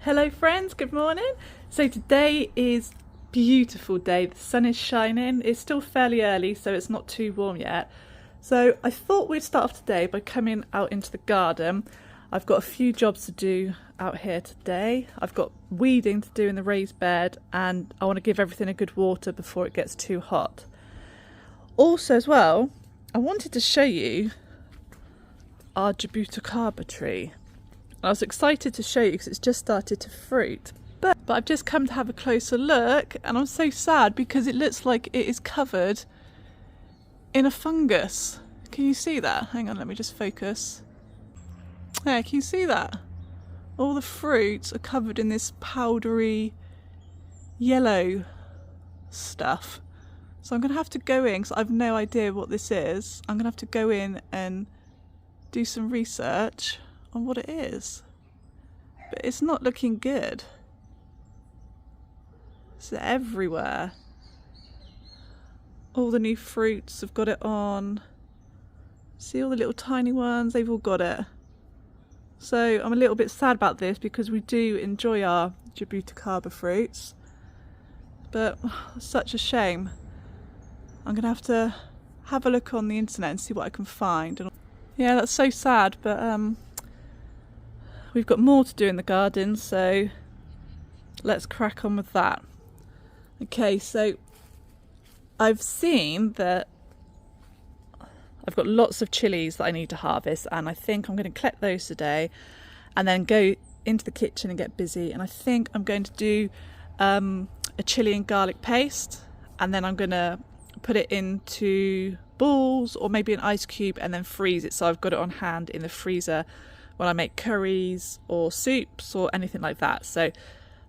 Hello friends, good morning. So today is a beautiful day. The sun is shining. It's still fairly early, so it's not too warm yet. So I thought we'd start off today by coming out into the garden. I've got a few jobs to do out here today. I've got weeding to do in the raised bed, and I want to give everything a good water before it gets too hot. Also as well, I wanted to show you our Jabuticaba tree. I was excited to show you because it's just started to fruit, but I've just come to have a closer look, and I'm so sad because it looks like it is covered in a fungus. Can you see that? Hang on, let me just focus. There, can you see that? All the fruits are covered in this powdery yellow stuff. So I'm going to have to go in, because I have no idea what this is. I'm going to have to go in and do some research on what it is. But it's not looking good. It's everywhere. All the new fruits have got it on. See all the little tiny ones? They've all got it. So I'm a little bit sad about this because we do enjoy our Jabuticaba fruits. But it's such a shame. I'm going to have a look on the internet and see what I can find. And yeah, that's so sad, but we've got more to do in the garden, so let's crack on with that. Okay, so I've seen that I've got lots of chilies that I need to harvest, and I think I'm going to collect those today and then go into the kitchen and get busy. And I think I'm going to do a chilli and garlic paste, and then I'm going to put it into balls or maybe an ice cube and then freeze it, so I've got it on hand in the freezer when I make curries or soups or anything like that. So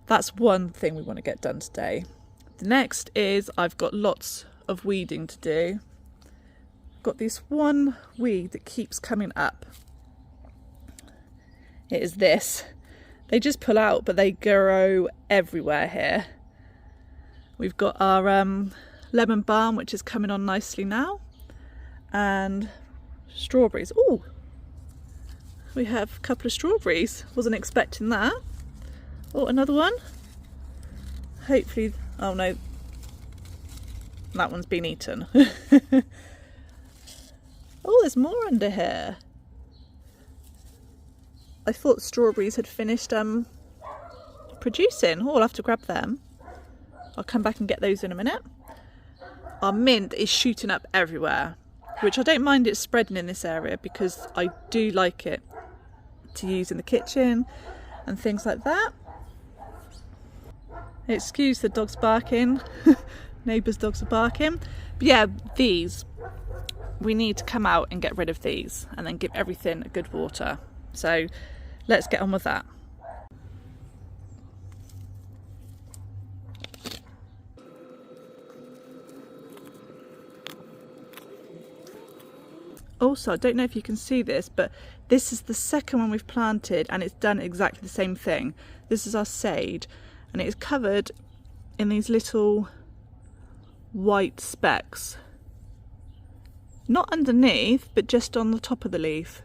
that's one thing we want to get done today. The next is I've got lots of weeding to do. I've got this one weed that keeps coming up. It is this. They just pull out, but they grow everywhere here. We've got our lemon balm, which is coming on nicely now, and strawberries. Oh, we have a couple of strawberries. Wasn't expecting that. Oh, another one. Hopefully, oh no, that one's been eaten. Oh, there's more under here. I thought strawberries had finished producing. Oh, I'll have to grab them. I'll come back and get those in a minute. Our mint is shooting up everywhere, which I don't mind it spreading in this area because I do like it to use in the kitchen and things like that. Excuse the dogs barking. Neighbours' dogs are barking. But yeah, these, we need to come out and get rid of these and then give everything a good water. So let's get on with that. Also, I don't know if you can see this, but this is the second one we've planted and it's done exactly the same thing. This is our sage, and it is covered in these little white specks. Not underneath, but just on the top of the leaf.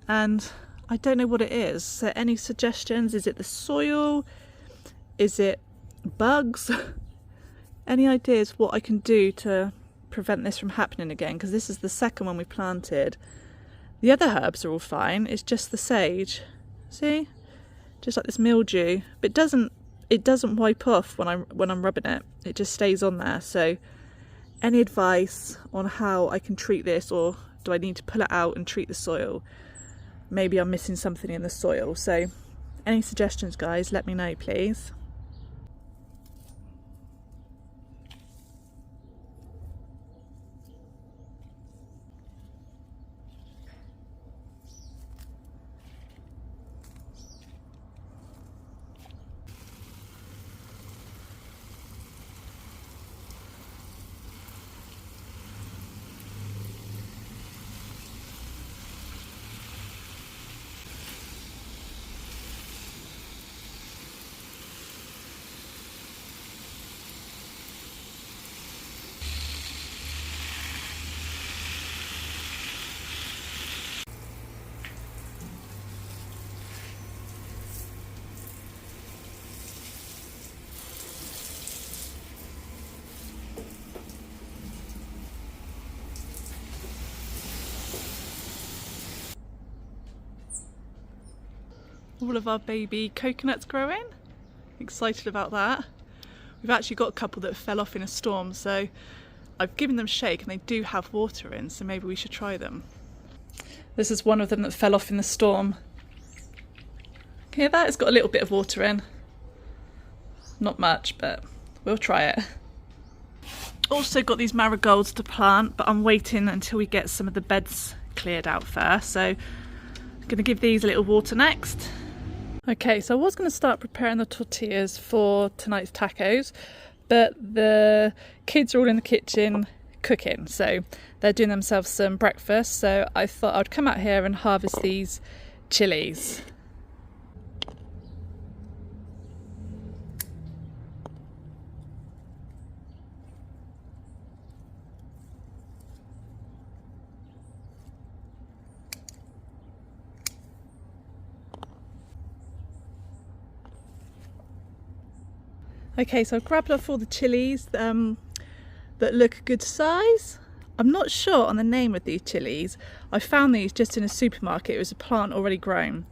And I don't know what it is. So any suggestions? Is it the soil? Is it bugs? Any ideas what I can do to prevent this from happening again, because this is the second one we planted. The other herbs are all fine, it's just the sage. See, just like this mildew, but it doesn't wipe off when I'm rubbing it. It just stays on there. So any advice on how I can treat this, or do I need to pull it out and treat the soil? Maybe I'm missing something in the soil. So any suggestions, guys, let me know, please. all of our baby coconuts growing. Excited about that. We've actually got a couple that fell off in a storm, so I've given them a shake and they do have water in, so maybe we should try them. This is one of them that fell off in the storm. Hear that? It's got a little bit of water in. Not much, but we'll try it. Also got these marigolds to plant, but I'm waiting until we get some of the beds cleared out first. So I'm going to give these a little water next. Okay, so I was going to start preparing the tortillas for tonight's tacos, but the kids are all in the kitchen cooking, so they're doing themselves some breakfast. So I thought I'd come out here and harvest these chilies. Okay, so I've grabbed off all the chilies that look a good size. I'm not sure on the name of these chilies. I found these just in a supermarket. It was a plant already grown,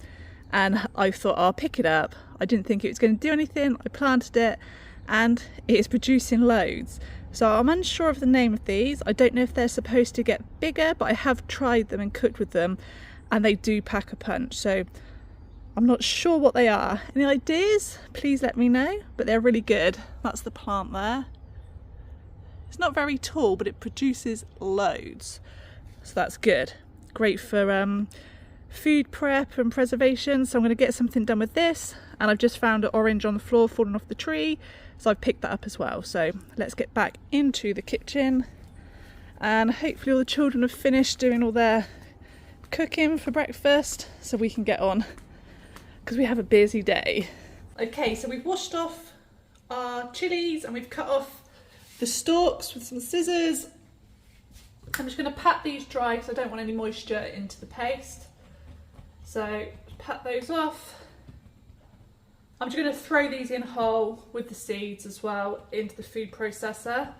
and I thought I'll pick it up. I didn't think it was going to do anything. I planted it and it is producing loads. So I'm unsure of the name of these. I don't know if they're supposed to get bigger, but I have tried them and cooked with them and they do pack a punch. So I'm not sure what they are. Any ideas? Please let me know, but they're really good. That's the plant there. It's not very tall, but it produces loads. So that's good. Great for food prep and preservation. So I'm going to get something done with this. And I've just found an orange on the floor falling off the tree. So I've picked that up as well. So let's get back into the kitchen. And hopefully all the children have finished doing all their cooking for breakfast so we can get on, because we have a busy day. Okay, so we've washed off our chilies and we've cut off the stalks with some scissors. I'm just going to pat these dry because I don't want any moisture into the paste. So pat those off. I'm just going to throw these in whole with the seeds as well into the food processor.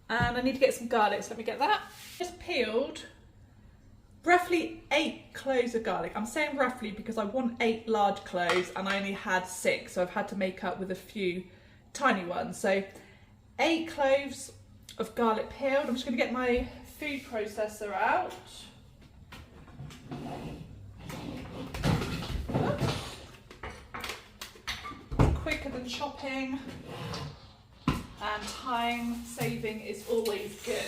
And I need to get some garlic, so let me get that. Just peeled roughly 8 cloves of garlic. I'm saying roughly because I want 8 large cloves and I only had 6, so I've had to make up with a few tiny ones. So 8 cloves of garlic peeled. I'm just going to get my food processor out. Quicker than chopping, and time saving is always good.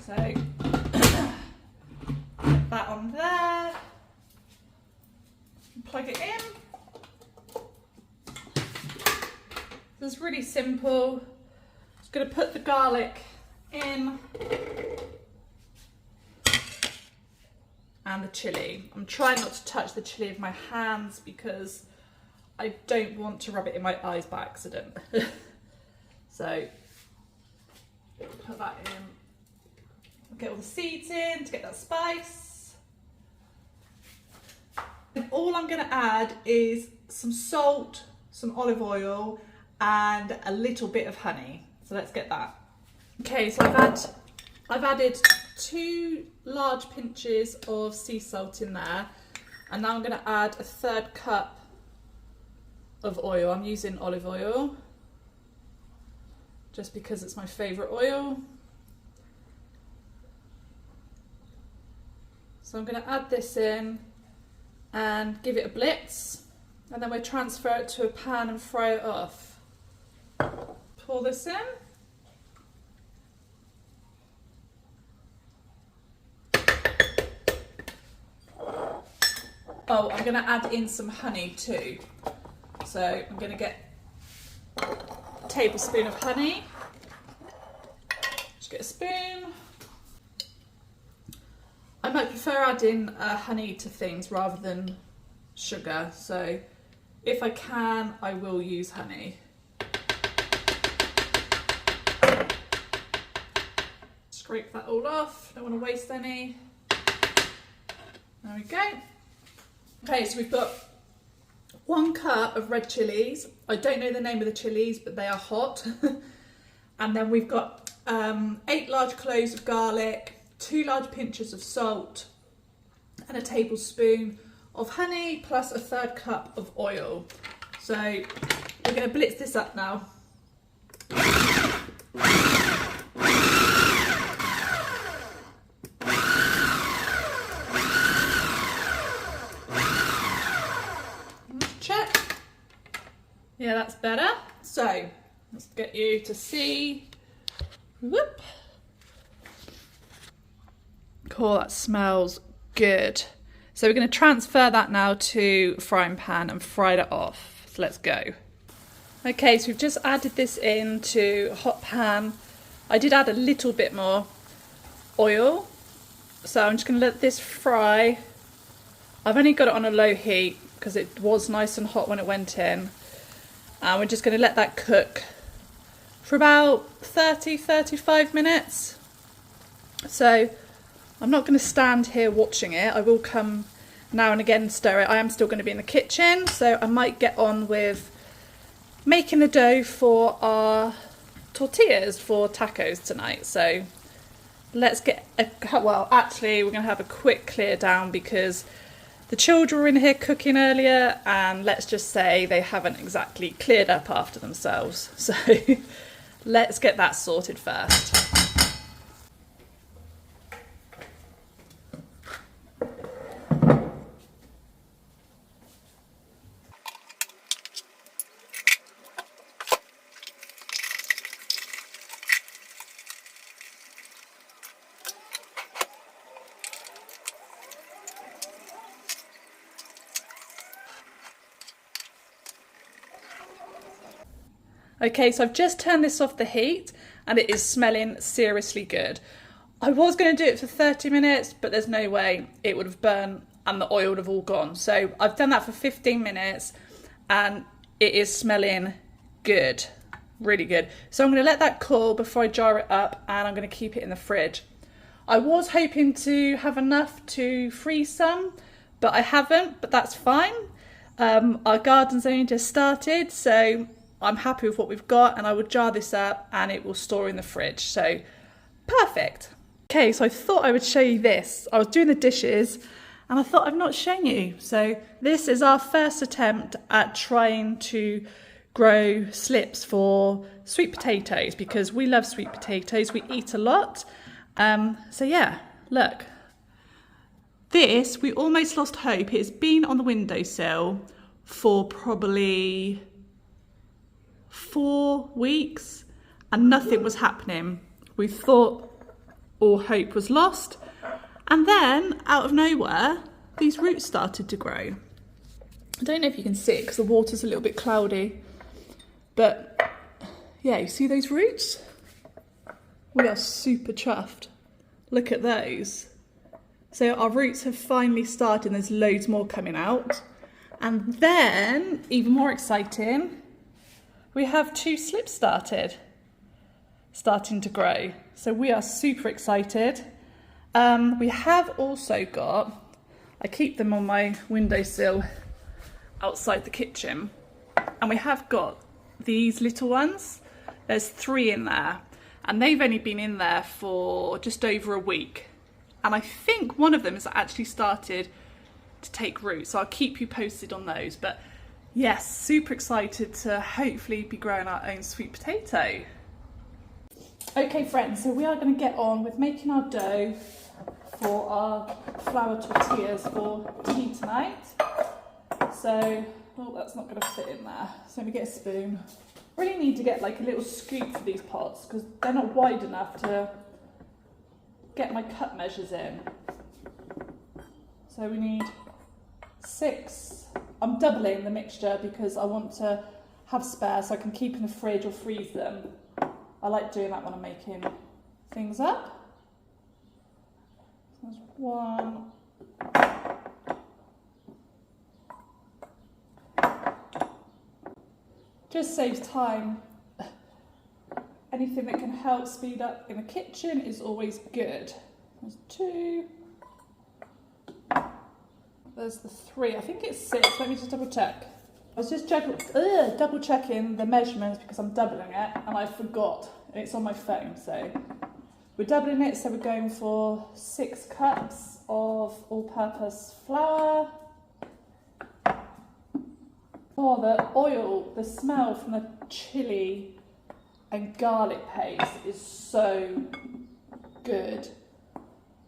So put that on there, plug it in. This is really simple. Just going to put the garlic in and the chilli. I'm trying not to touch the chilli with my hands because I don't want to rub it in my eyes by accident. So put that in. Get all the seeds in to get that spice. And all I'm going to add is some salt, some olive oil, and a little bit of honey. So let's get that. Okay, so I've added 2 large pinches of sea salt in there, and now I'm going to add a 1/3 cup of oil. I'm using olive oil just because it's my favourite oil. So I'm going to add this in and give it a blitz, and then we'll transfer it to a pan and fry it off. Pour this in. Oh, I'm going to add in some honey too. So I'm going to get a tablespoon of honey. Just get a spoon. I might prefer adding honey to things rather than sugar, so if I can, I will use honey. Scrape that all off, don't want to waste any. There we go. Okay, so we've got 1 cup of red chilies. I don't know the name of the chilies, but they are hot. And then we've got 8 large cloves of garlic, 2 large pinches of salt, and a tablespoon of honey plus a 1/3 cup of oil. So we're going to blitz this up now. Check. Yeah, that's better. So let's get you to see. Whoop. Cool, that smells good. So we're going to transfer that now to a frying pan and fry it off. So let's go. Okay, so we've just added this into a hot pan. I did add a little bit more oil. So I'm just going to let this fry. I've only got it on a low heat because it was nice and hot when it went in. And we're just going to let that cook for about 30-35 minutes. So I'm not going to stand here watching it. I will come now and again and stir it. I am still going to be in the kitchen, so I might get on with making the dough for our tortillas for tacos tonight. So let's get well, actually we're going to have a quick clear down because the children were in here cooking earlier and let's just say they haven't exactly cleared up after themselves. So let's get that sorted first. Okay, so I've just turned this off the heat and it is smelling seriously good. I was going to do it for 30 minutes, but there's no way it would have burned and the oil would have all gone. So I've done that for 15 minutes and it is smelling good, really good. So I'm going to let that cool before I jar it up and I'm going to keep it in the fridge. I was hoping to have enough to freeze some, but I haven't, but that's fine. Our garden's only just started, so I'm happy with what we've got and I would jar this up and it will store in the fridge. So perfect. Okay, so I thought I would show you this. I was doing the dishes and I thought I've not shown you. So this is our first attempt at trying to grow slips for sweet potatoes because we love sweet potatoes. We eat a lot. So yeah, look. This, we almost lost hope. It's been on the windowsill for probably 4 weeks and nothing was happening. We thought all hope was lost and then out of nowhere these roots started to grow. I don't know if you can see it because the water's a little bit cloudy, but yeah, you see those roots? We are super chuffed. Look at those. So our roots have finally started and there's loads more coming out. And then, even more exciting, we have 2 slips starting to grow. So we are super excited. We have also got, I keep them on my windowsill outside the kitchen, and we have got these little ones. There's 3 in there, and they've only been in there for just over a week. And I think one of them has actually started to take root, so I'll keep you posted on those. But yes, super excited to hopefully be growing our own sweet potato. Okay friends, so we are going to get on with making our dough for our flour tortillas for tea tonight. So, oh, that's not going to fit in there, so let me get a spoon. Really need to get like a little scoop for these pots because they're not wide enough to get my cup measures in. So we need 6. I'm doubling the mixture because I want to have spare so I can keep in the fridge or freeze them. I like doing that when I'm making things up. So there's 1. Just saves time. Anything that can help speed up in the kitchen is always good. There's 2. There's the 3. I think it's 6. Let me just double check. I was just double checking the measurements because I'm doubling it and I forgot. And it's on my phone. So we're doubling it. So we're going for 6 cups of all-purpose flour. Oh, the oil, the smell from the chilli and garlic paste is so good.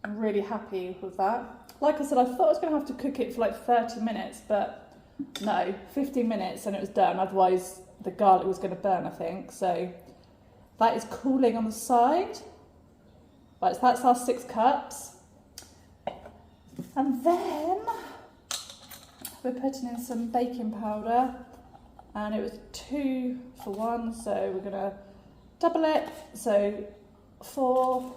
I'm really happy with that. Like I said, I thought I was going to have to cook it for like 30 minutes, but no, 15 minutes and it was done. Otherwise, the garlic was going to burn, I think. So that is cooling on the side. Right, so that's our 6 cups. And then we're putting in some baking powder, and it was 2 for 1, so we're going to double it. So 4,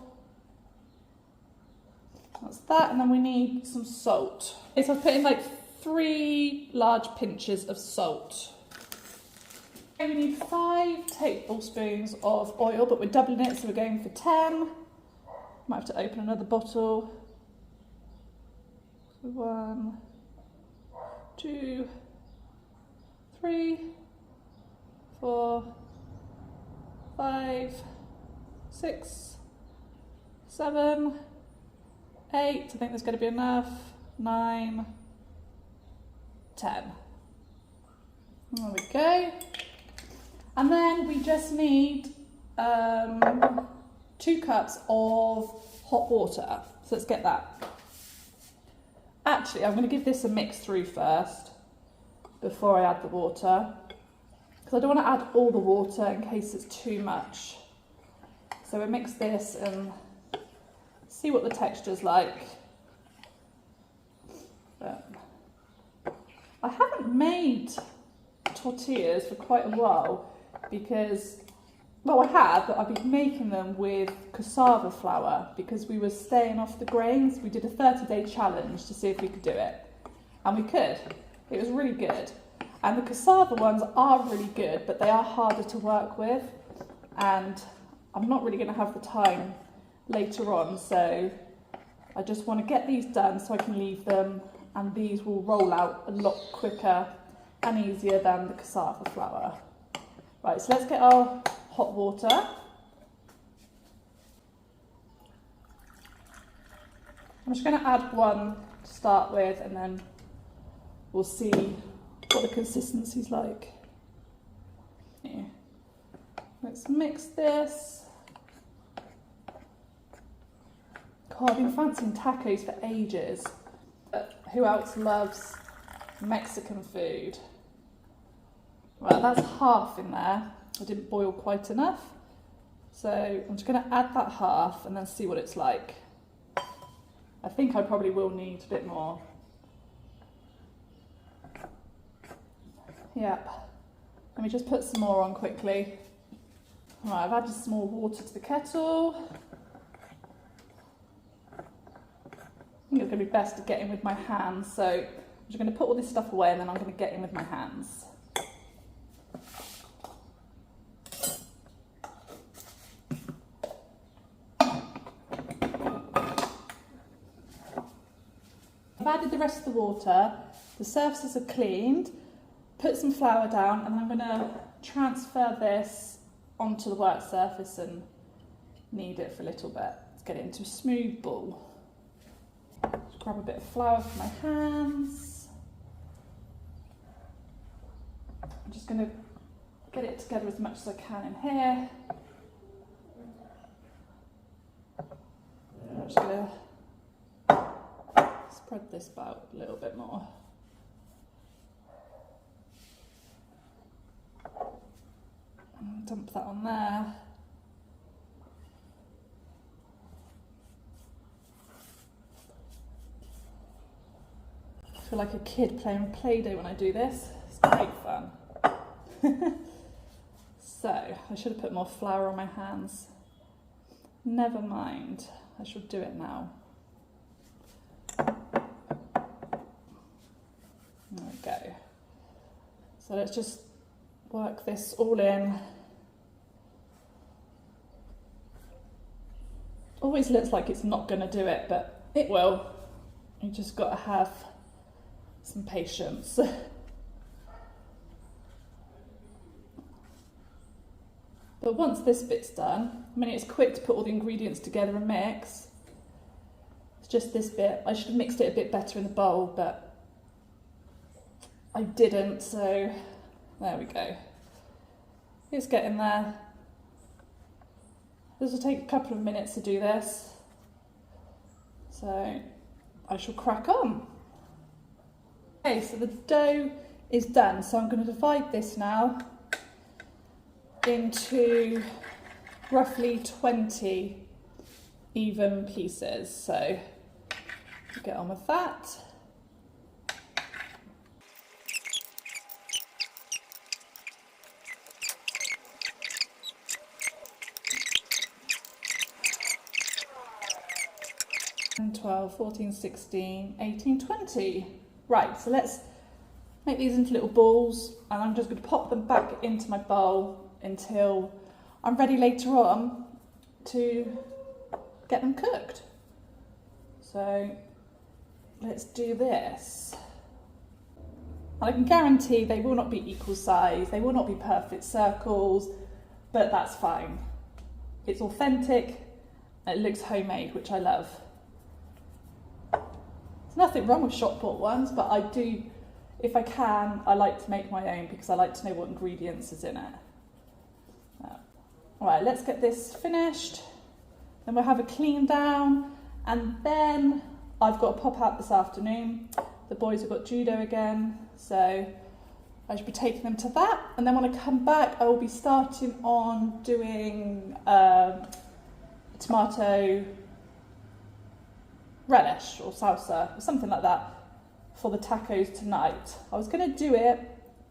that's that, and then we need some salt. Okay, so I've put in like 3 large pinches of salt. Okay, we need 5 tablespoons of oil, but we're doubling it, so we're going for 10. Might have to open another bottle. So 1, 2, 3, 4, 5, 6, 7, 8. I think there's going to be enough. 9, 10. There we go. And then we just need 2 cups of hot water. So let's get that. Actually, I'm going to give this a mix through first before I add the water, because I don't want to add all the water in case it's too much. So we'll mix this and see what the texture's like. But I haven't made tortillas for quite a while because, well, I have, but I've been making them with cassava flour because we were staying off the grains. We did a 30-day challenge to see if we could do it, and we could. It was really good. And the cassava ones are really good, but they are harder to work with, and I'm not really going to have the time later on, so I just want to get these done so I can leave them, and these will roll out a lot quicker and easier than the cassava flour. Right, so let's get our hot water. I'm just going to add 1 to start with, and then we'll see what the consistency's like. Yeah. Let's mix this. God, I've been fancying tacos for ages. But who else loves Mexican food? Right, that's half in there. I didn't boil quite enough. So I'm just going to add that half and then see what it's like. I think I probably will need a bit more. Yep. Let me just put some more on quickly. Right, I've added some more water to the kettle. I think it's going to be best to get in with my hands, so I'm just going to put all this stuff away and then I'm going to get in with my hands. I've added the rest of the water, the surfaces are cleaned, put some flour down, and I'm going to transfer this onto the work surface and knead it for a little bit to get it into a smooth ball. Just grab a bit of flour for my hands. I'm just going to get it together as much as I can in here. I'm just going to spread this about a little bit more. And dump that on there. I feel like a kid playing Play-Doh when I do this. It's great fun. So, I should have put more flour on my hands. Never mind, I should do it now. There we go. So let's just work this all in. Always looks like it's not going to do it, but it will. You just got to have some patience. But once this bit's done, I mean, it's quick to put all the ingredients together and mix. It's just this bit. I should have mixed it a bit better in the bowl, but I didn't, so there we go. It's getting there. This will take a couple of minutes to do this, so I shall crack on. Okay, so the dough is done, so I'm going to divide this now into roughly 20 even pieces, so get on with that. And 12, 14, 16, 18, 20. Right, so let's make these into little balls, and I'm just going to pop them back into my bowl until I'm ready later on to get them cooked. So let's do this. And I can guarantee they will not be equal size, they will not be perfect circles, but that's fine. It's authentic and it looks homemade, which I love. There's nothing wrong with shop bought ones, but I do, if I can, I like to make my own because I like to know what ingredients is in it. Alright, let's get this finished. Then we'll have a clean down, and then I've got to pop out this afternoon. The boys have got judo again, so I should be taking them to that. And then when I come back, I will be starting on doing tomato relish or salsa or something like that for the tacos tonight. I was going to do it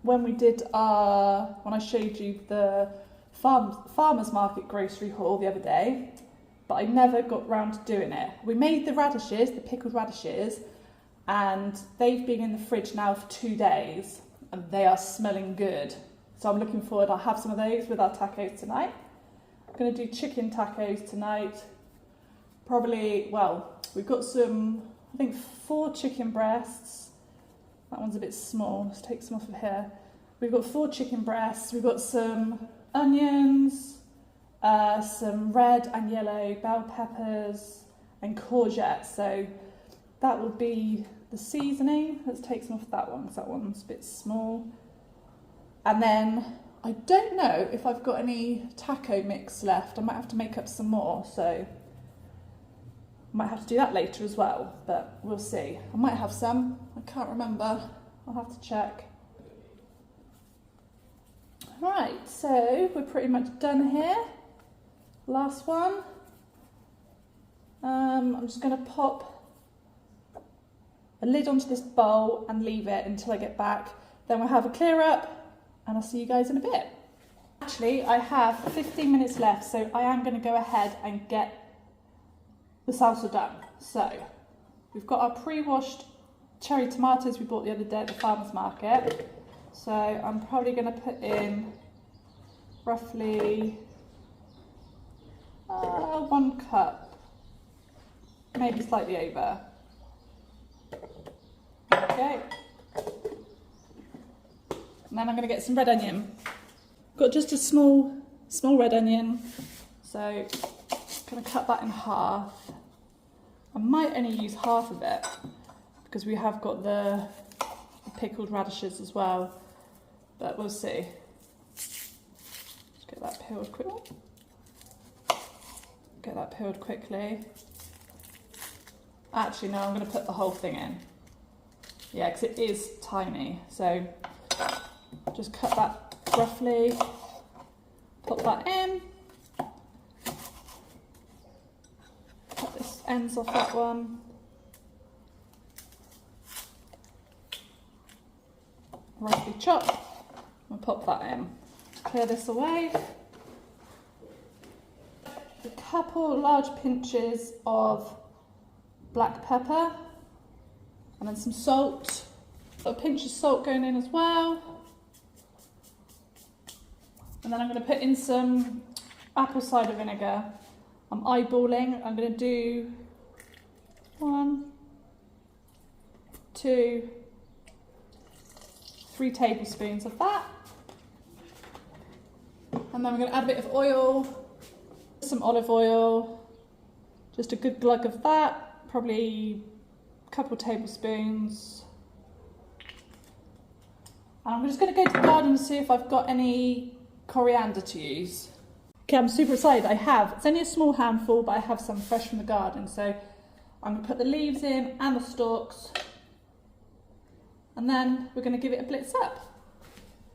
when when I showed you the farmers market grocery haul the other day, but I never got round to doing it. We made the radishes, the pickled radishes, and they've been in the fridge now for 2 days and they are smelling good. So I'm looking forward, I'll have some of those with our tacos tonight. I'm going to do chicken tacos tonight. Probably, well, we've got some, I think 4 chicken breasts. That one's a bit small, let's take some off of here. We've got 4 chicken breasts, we've got some onions, some red and yellow bell peppers and courgettes. So that will be the seasoning. Let's take some off that one because that one's a bit small. And then I don't know if I've got any taco mix left. I might have to make up some more, so I might have to do that later as well, but we'll see. I might have some, I can't remember, I'll have to check. Right, so we're pretty much done here. Last one. I'm just going to pop a lid onto this bowl and leave it until I get back. Then we'll have a clear up and I'll see you guys in a bit. Actually, I have 15 minutes left, so I am going to go ahead and get the salsa done. So we've got our pre-washed cherry tomatoes we bought the other day at the farmer's market. So I'm probably going to put in roughly 1 cup, maybe slightly over. Okay. And then I'm going to get some red onion. Got just a small red onion, so I'm going to cut that in half. I might only use half of it because we have got the pickled radishes as well, but we'll see. Let's get that peeled quickly. Get that peeled quickly. Actually, no, I'm going to put the whole thing in. Yeah, because it is tiny. So just cut that roughly, pop that in. Cut this ends off that one. Roughly chop and pop that in. Clear this away. A couple large pinches of black pepper and then some salt. Got a pinch of salt going in as well. And then I'm going to put in some apple cider vinegar. I'm eyeballing. I'm going to do 1, 2, 3 tablespoons of that. And then we're going to add a bit of oil, some olive oil, just a good glug of that, probably a couple tablespoons. I'm just going to go to the garden and see if I've got any coriander to use. Okay, I'm super excited. I have. It's only a small handful, but I have some fresh from the garden. So I'm going to put the leaves in and the stalks. And then we're going to give it a blitz up.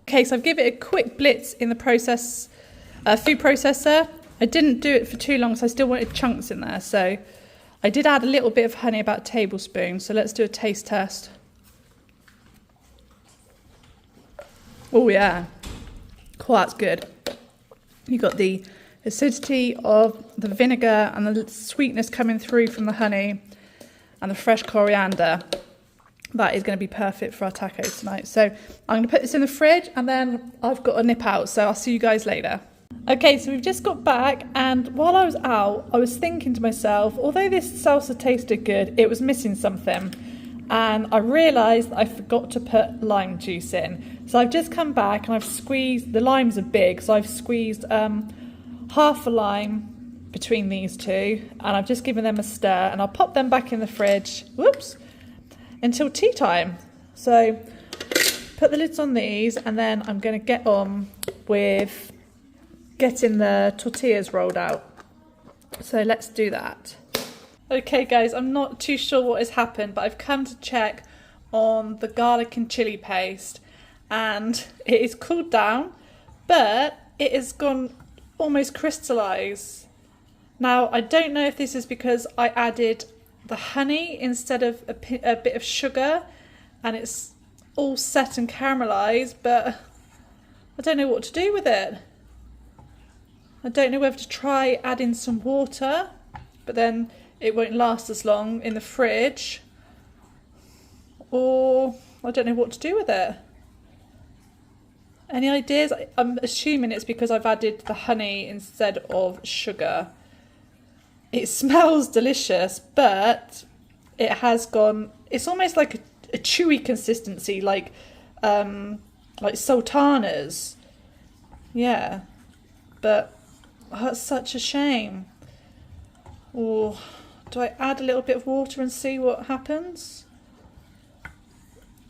Okay, so I've given it a quick blitz in the food processor. I didn't do it for too long, so I still wanted chunks in there. So I did add a little bit of honey, about a tablespoon. So let's do a taste test. Oh yeah, oh, that's good. You got the acidity of the vinegar and the sweetness coming through from the honey and the fresh coriander. That is going to be perfect for our tacos tonight. So I'm going to put this in the fridge and then I've got to nip out. So I'll see you guys later. Okay, so we've just got back, and while I was out, I was thinking to myself, although this salsa tasted good, it was missing something. And I realised that I forgot to put lime juice in. So I've just come back and I've squeezed, the limes are big, so I've squeezed half a lime between these two, and I've just given them a stir, and I'll pop them back in the fridge, whoops, until tea time. So put the lids on these, and then I'm going to get on with getting the tortillas rolled out. So let's do that. Okay guys, I'm not too sure what has happened, but I've come to check on the garlic and chilli paste, and it is cooled down, but it has gone almost crystallised. Now, I don't know if this is because I added the honey instead of a bit of sugar, and it's all set and caramelised, but I don't know what to do with it. I don't know whether to try adding some water, but then it won't last as long in the fridge, or I don't know what to do with it. Any ideas? I'm assuming it's because I've added the honey instead of sugar. It smells delicious, but it has gone, it's almost like a chewy consistency, like sultanas. Yeah, but that's such a shame. Or do I add a little bit of water and see what happens?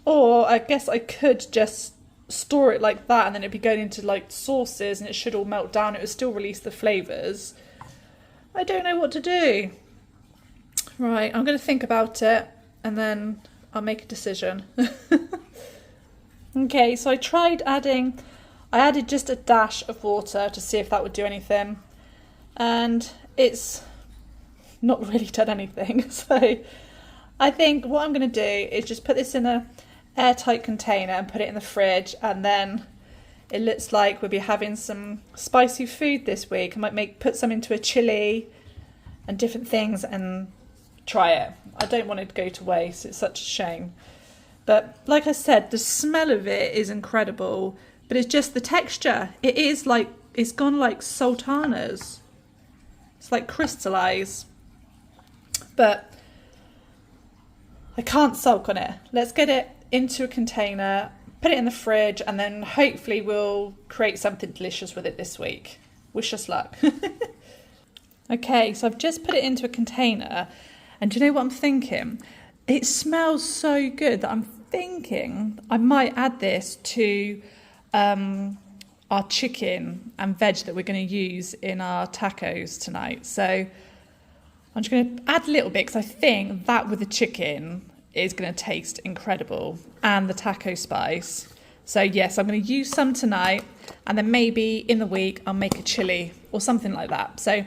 Or I guess I could just store it like that, and then it'd be going into like sauces and it should all melt down. It would still release the flavours. I don't know what to do. Right, I'm going to think about it and then I'll make a decision. Okay, so I added just a dash of water to see if that would do anything. And it's not really done anything. So I think what I'm going to do is just put this in a airtight container and put it in the fridge, and then it looks like we'll be having some spicy food this week. I might put some into a chili and different things and try it. I don't want it to go to waste. It's such a shame. But like I said, the smell of it is incredible, but it's just the texture. It is like, it's gone like sultanas. It's like crystallized. But I can't sulk on it. Let's get it into a container, put it in the fridge, and then hopefully we'll create something delicious with it this week. Wish us luck. Okay, so I've just put it into a container, and do you know what I'm thinking? It smells so good that I'm thinking I might add this to our chicken and veg that we're going to use in our tacos tonight. So I'm just going to add a little bit, because I think that with the chicken is going to taste incredible, and the taco spice. So yes, I'm going to use some tonight, and then maybe in the week I'll make a chili or something like that. So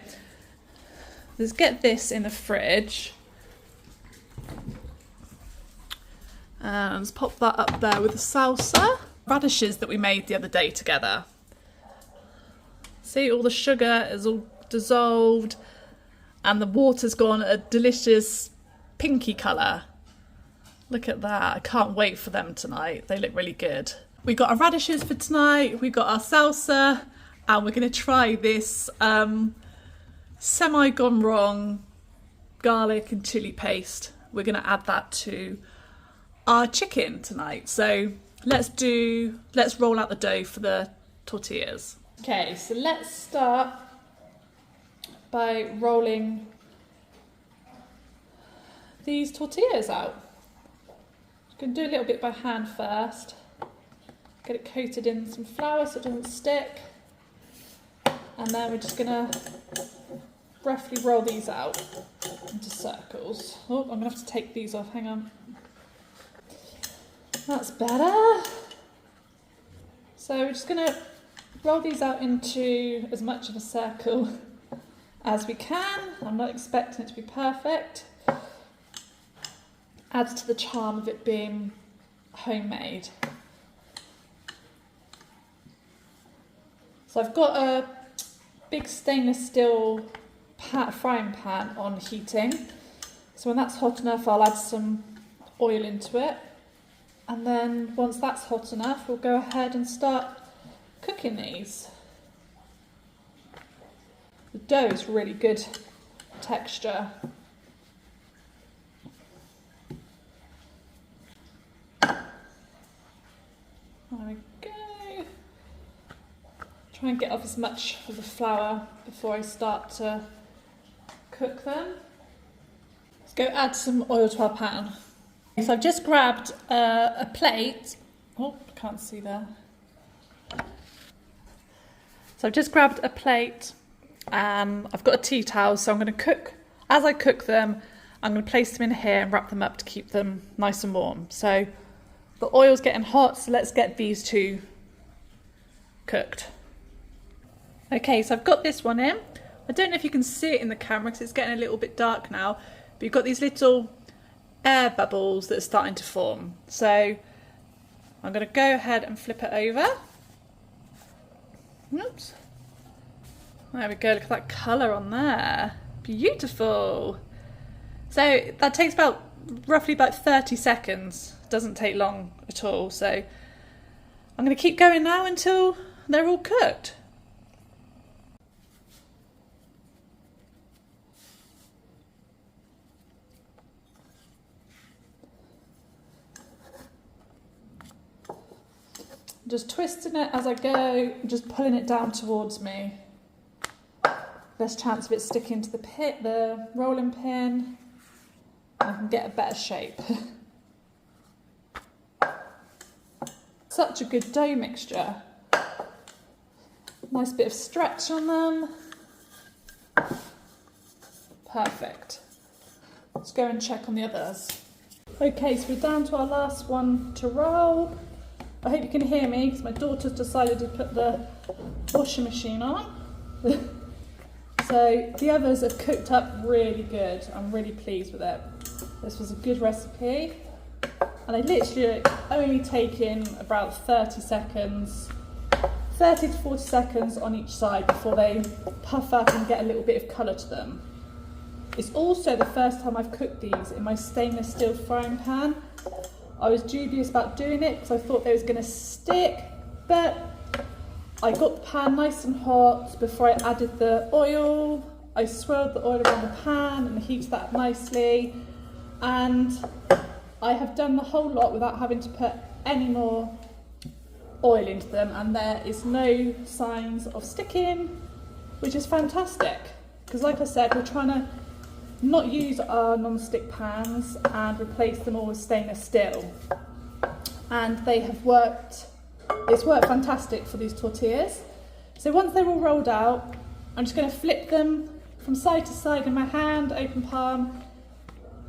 let's get this in the fridge. And let's pop that up there with the salsa. Radishes that we made the other day together. See, all the sugar is all dissolved and the water's gone a delicious pinky colour. Look at that. I can't wait for them tonight. They look really good. We got our radishes for tonight. We got our salsa, and we're going to try this semi-gone wrong garlic and chilli paste. We're going to add that to our chicken tonight. So let's roll out the dough for the tortillas. Okay, so let's start by rolling these tortillas out. I'm going to do a little bit by hand first. Get it coated in some flour so it doesn't stick. And then we're just gonna roughly roll these out into circles. Oh, I'm gonna have to take these off, hang on. That's better. So we're just gonna roll these out into as much of a circle as we can. I'm not expecting it to be perfect. Adds to the charm of it being homemade. So I've got a big stainless steel frying pan on heating. So when that's hot enough, I'll add some oil into it. And then once that's hot enough, we'll go ahead and start cooking these. The dough is really good texture. There we go. Try and get off as much of the flour before I start to cook them. Let's go add some oil to our pan. So I've just grabbed a plate. Oh, I can't see there. So I've just grabbed a plate and I've got a tea towel, so I'm going to cook. As I cook them, I'm going to place them in here and wrap them up to keep them nice and warm. So the oil's getting hot, so let's get these two cooked. Okay, so I've got this one in. I don't know if you can see it in the camera because it's getting a little bit dark now, but you've got these little air bubbles that are starting to form. So I'm going to go ahead and flip it over. Oops. There we go, look at that colour on there. Beautiful. So that takes roughly about 30 seconds. Doesn't take long at all. So I'm going to keep going now until they're all cooked. Just twisting it as I go, just pulling it down towards me. Best chance of it sticking to the rolling pin. I can get a better shape. Such a good dough mixture. Nice bit of stretch on them. Perfect. Let's go and check on the others. Okay, so we're down to our last one to roll. I hope you can hear me because my daughter's decided to put the washing machine on. So the others have cooked up really good. I'm really pleased with it. This was a good recipe. And they literally only taken about 30 seconds, 30 to 40 seconds on each side before they puff up and get a little bit of colour to them. It's also the first time I've cooked these in my stainless steel frying pan. I was dubious about doing it because I thought they was going to stick, but I got the pan nice and hot before I added the oil. I swirled the oil around the pan and heated that up nicely, and I have done the whole lot without having to put any more oil into them, and there is no signs of sticking, which is fantastic because, like I said, we're trying to not use our non-stick pans and replace them all with stainless steel, and they have worked. It's worked fantastic for these tortillas. So once they're all rolled out, I'm just going to flip them from side to side in my hand, open palm,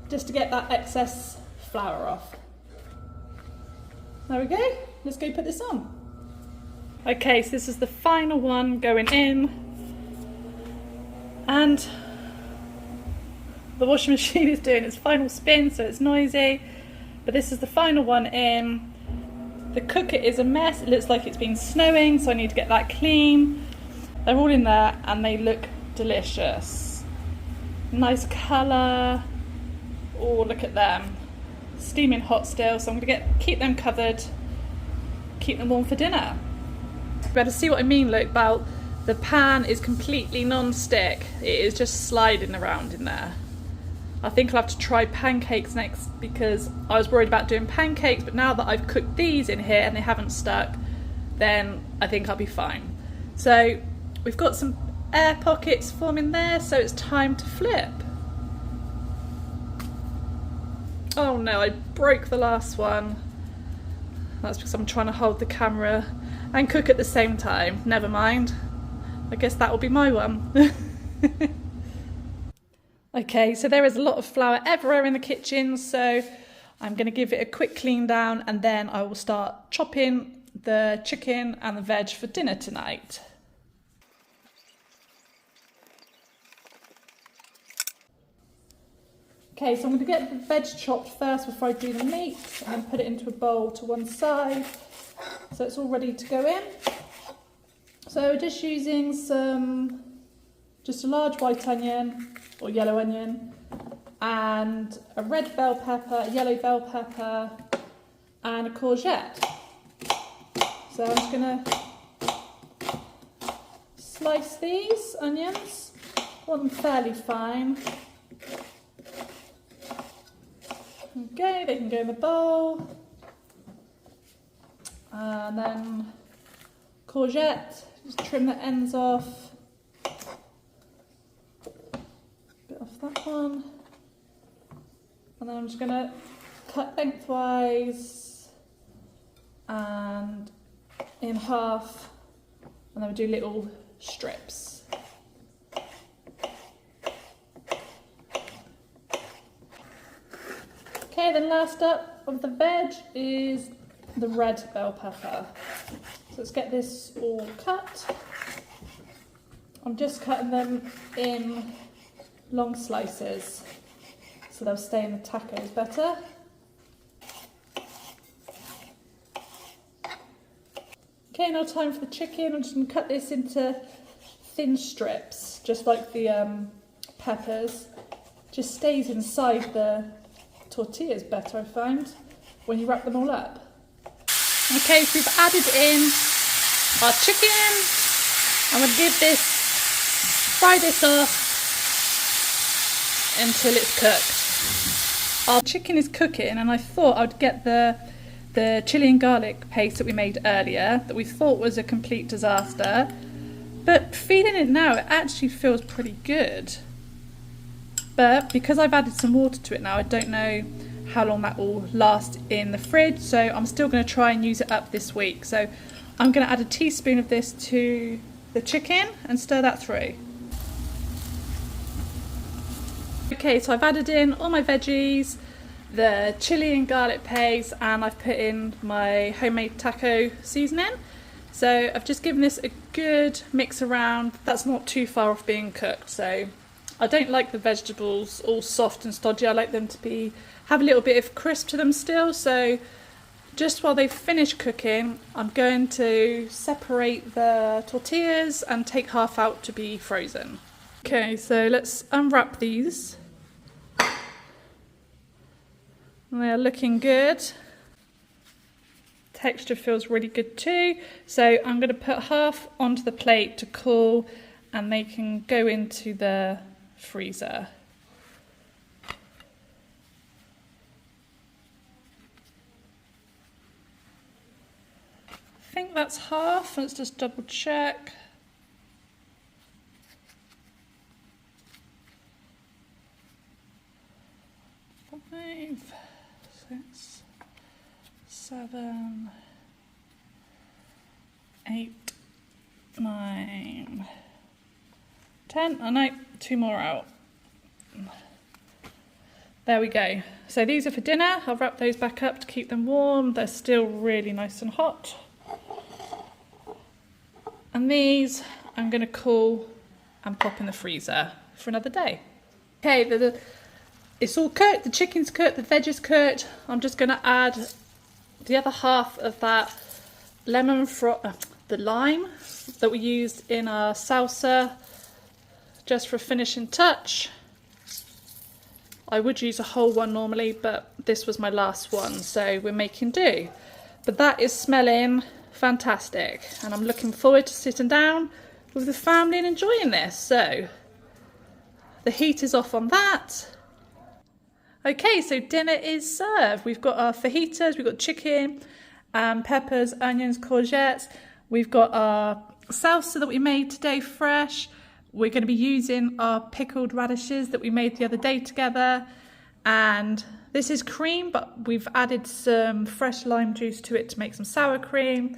just to get that excess flour off. There we go. Let's go put this on. Okay, so this is the final one going in, and the washing machine is doing its final spin, so it's noisy, but this is the final one in. The cooker is a mess. It looks like it's been snowing, so I need to get that clean. They're all in there and they look delicious. Nice colour. Oh, look at them. Steaming hot still, so I'm going to keep them covered, keep them warm for dinner. Better see what I mean, look, about the pan is completely non-stick. It is just sliding around in there. I think I'll have to try pancakes next because I was worried about doing pancakes, but now that I've cooked these in here and they haven't stuck, then I think I'll be fine. So we've got some air pockets forming there, so it's time to flip. Oh no, I broke the last one. That's because I'm trying to hold the camera and cook at the same time. Never mind. I guess that will be my one. Okay, so there is a lot of flour everywhere in the kitchen, so I'm going to give it a quick clean down and then I will start chopping the chicken and the veg for dinner tonight. Okay, so I'm going to get the veg chopped first before I do the meat and then put it into a bowl to one side so it's all ready to go in. So just using just a large white onion or yellow onion and a red bell pepper, a yellow bell pepper and a courgette. So I'm just going to slice these onions, I want them fairly fine. Okay, they can go in the bowl. And then courgette, just trim the ends off. Bit off that one. And then I'm just going to cut lengthwise and in half. And then we'll do little strips. Okay, then last up of the veg is the red bell pepper. So let's get this all cut. I'm just cutting them in long slices so they'll stay in the tacos better. Okay, now time for the chicken. I'm just going to cut this into thin strips, just like the peppers. Just stays inside the tortillas better, I find, when you wrap them all up. Okay, so we've added in our chicken. I'm going to fry this off until it's cooked. Our chicken is cooking and I thought I'd get the chilli and garlic paste that we made earlier that we thought was a complete disaster, but feeding it now it actually feels pretty good. But because I've added some water to it now, I don't know how long that will last in the fridge, so I'm still going to try and use it up this week. So I'm going to add a teaspoon of this to the chicken and stir that through. Okay, so I've added in all my veggies, the chilli and garlic paste, and I've put in my homemade taco seasoning. So I've just given this a good mix around. That's not too far off being cooked, so I don't like the vegetables all soft and stodgy. I like them to have a little bit of crisp to them still. So just while they finish cooking, I'm going to separate the tortillas and take half out to be frozen. Okay, so let's unwrap these. And they are looking good. Texture feels really good too. So I'm going to put half onto the plate to cool and they can go into the freezer. I think that's half. Let's just double check. Five, 6, 7, 8, 9, 10. Oh no, 2 more out. There we go. So these are for dinner. I'll wrap those back up to keep them warm. They're still really nice and hot. And these I'm going to cool and pop in the freezer for another day. Okay, it's all cooked. The chicken's cooked, the veg is cooked. I'm just going to add the other half of that the lime that we used in our salsa, just for a finishing touch. I would use a whole one normally, but this was my last one, so we're making do. But that is smelling fantastic, and I'm looking forward to sitting down with the family and enjoying this. So the heat is off on that. Okay, so dinner is served. We've got our fajitas, we've got chicken, peppers, onions, courgettes. We've got our salsa that we made today fresh. We're going to be using our pickled radishes that we made the other day together. And this is cream, but we've added some fresh lime juice to it to make some sour cream.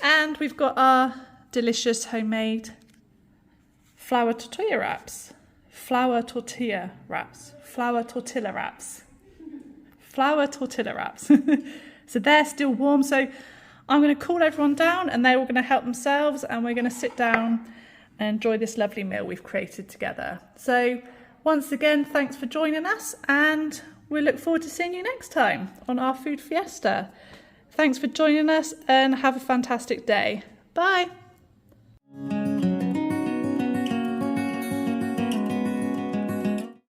And we've got our delicious homemade flour tortilla wraps. Flour tortilla wraps. Flour tortilla wraps. Flour tortilla wraps. So they're still warm. So I'm going to cool everyone down and they're all going to help themselves, and we're going to sit down and enjoy this lovely meal we've created together. So once again, thanks for joining us, and we look forward to seeing you next time on our food fiesta. Thanks for joining us and have a fantastic day. Bye.